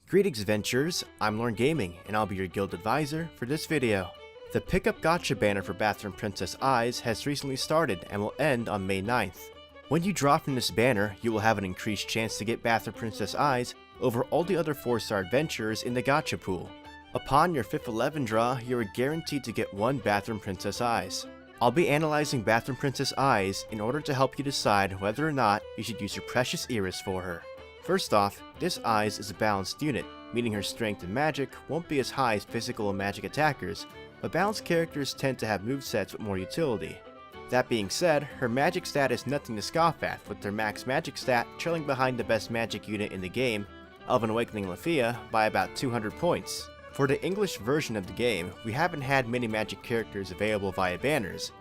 Greetings adventurers, I'm Lorne Gaming, and I'll be your guild advisor for this video. The Pickup Gacha banner for Bathroom Princess Eyes has recently started and will end on May 9th. When you draw from this banner, you will have an increased chance to get Bathroom Princess Eyes over all the other 4-star adventurers in the gacha pool. Upon your 5th 11 draw, you are guaranteed to get one Bathroom Princess Eyes. I'll be analyzing Bathroom Princess Eyes in order to help you decide whether or not you should use your precious Iris for her. First off, this Eyes is a balanced unit, meaning her strength and magic won't be as high as physical and magic attackers, but balanced characters tend to have movesets with more utility. That being said, her magic stat is nothing to scoff at, with their max magic stat trailing behind the best magic unit in the game, Elven Awakening Lafia, by about 200 points. For the English version of the game, we haven't had many magic characters available via banners,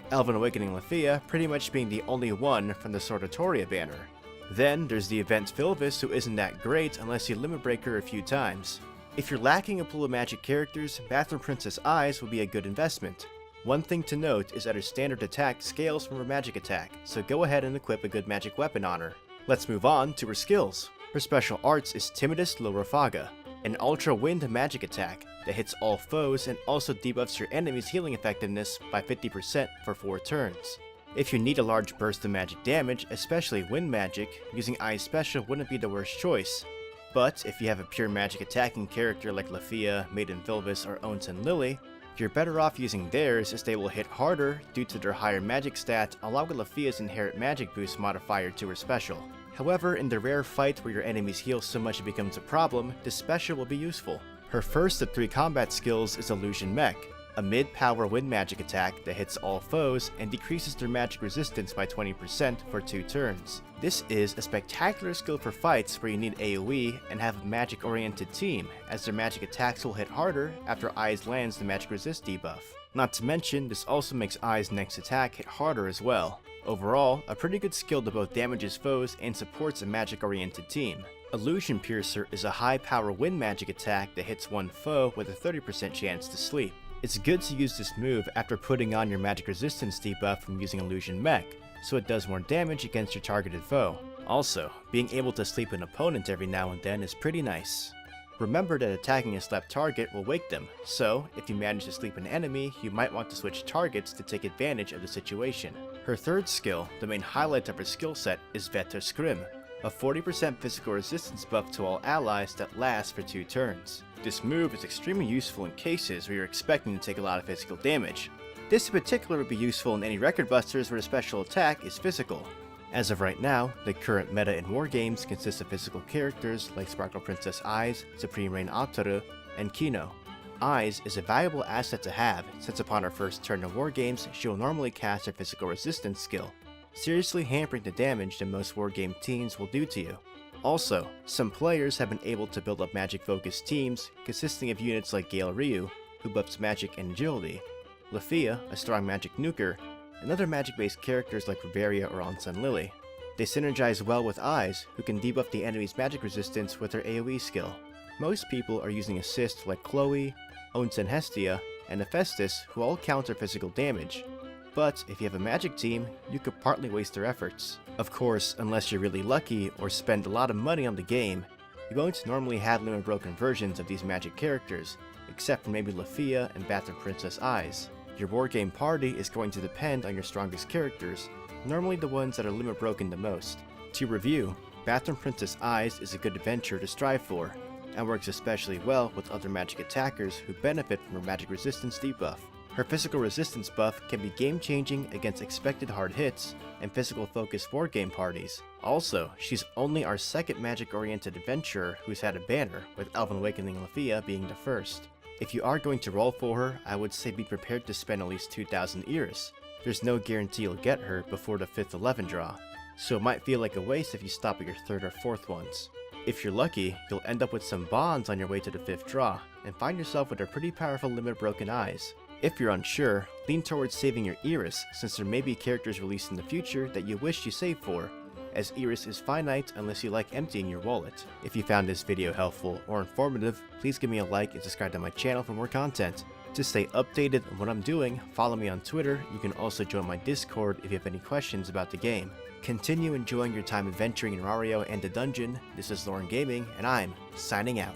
Elven Awakening Lafia pretty much being the only one from the Sortatoria banner. Then there's the event Filvis, who isn't that great unless you limit break her a few times. If you're lacking a pool of magic characters, Bathroom Princess Eyes will be a good investment. One thing to note is that her standard attack scales from her magic attack, so go ahead and equip a good magic weapon on her. Let's move on to her skills. Her special arts is Timidus Lorofaga, an ultra wind magic attack that hits all foes and also debuffs your enemy's healing effectiveness by 50% for 4 turns. If you need a large burst of magic damage, especially wind magic, using Eyes Special wouldn't be the worst choice. But if you have a pure magic attacking character like Lafia, Maiden Vilvis, or Onsen Lily, you're better off using theirs as they will hit harder due to their higher magic stat along with Lafia's inherent magic boost modifier to her special. However, in the rare fight where your enemies heal so much it becomes a problem, this special will be useful. Her first of 3 combat skills is Illusion Mech, a mid-power wind magic attack that hits all foes and decreases their magic resistance by 20% for 2 turns. This is a spectacular skill for fights where you need AoE and have a magic-oriented team, as their magic attacks will hit harder after Eyes lands the magic resist debuff. Not to mention, this also makes Eyes' next attack hit harder as well. Overall, a pretty good skill that both damages foes and supports a magic-oriented team. Illusion Piercer is a high-power wind magic attack that hits one foe with a 30% chance to sleep. It's good to use this move after putting on your magic resistance debuff from using Illusion Mech, so it does more damage against your targeted foe. Also, being able to sleep an opponent every now and then is pretty nice. Remember that attacking a slept target will wake them, so if you manage to sleep an enemy, you might want to switch targets to take advantage of the situation. Her third skill, the main highlight of her skill set, is Vetter Scrim, a 40% physical resistance buff to all allies that lasts for 2 turns. This move is extremely useful in cases where you're expecting to take a lot of physical damage. This in particular would be useful in any record busters where the special attack is physical. As of right now, the current meta in wargames consists of physical characters like Sparkle Princess Eyes, Supreme Reign Ataru, and Kino. Eyes is a valuable asset to have, since upon her first turn in wargames, she will normally cast her physical resistance skill, seriously hampering the damage that most wargame teams will do to you. Also, some players have been able to build up magic-focused teams consisting of units like Gale Ryu, who buffs magic and agility, Lafia, a strong magic nuker, and other magic-based characters like Reveria or Onsen Lily. They synergize well with Eyes, who can debuff the enemy's magic resistance with her AoE skill. Most people are using assists like Chloe, Onsen Hestia, and Hephaestus, who all counter physical damage. But if you have a magic team, you could partly waste their efforts. Of course, unless you're really lucky or spend a lot of money on the game, you won't normally have limit broken versions of these magic characters, except for maybe Lafia and Bathroom Princess Eyes. Your wargame party is going to depend on your strongest characters, normally the ones that are limit broken the most. To review, Bathroom Princess Eyes is a good adventure to strive for, and works especially well with other magic attackers who benefit from her magic resistance debuff. Her physical resistance buff can be game-changing against expected hard hits and physical-focused wargame parties. Also, she's only our second magic-oriented adventurer who's had a banner, with Elven Awakening Lafia being the first. If you are going to roll for her, I would say be prepared to spend at least 2,000 Iris. There's no guarantee you'll get her before the 5th 11 draw, so it might feel like a waste if you stop at your 3rd or 4th ones. If you're lucky, you'll end up with some bonds on your way to the 5th draw, and find yourself with a pretty powerful limit broken Eyes. If you're unsure, lean towards saving your Iris, since there may be characters released in the future that you wish you saved for, as Iris is finite unless you like emptying your wallet. If you found this video helpful or informative, please give me a like and subscribe to my channel for more content. To stay updated on what I'm doing, follow me on Twitter. You can also join my Discord if you have any questions about the game. Continue enjoying your time adventuring in Memoria and the dungeon. This is Lorne Gaming, and I'm signing out.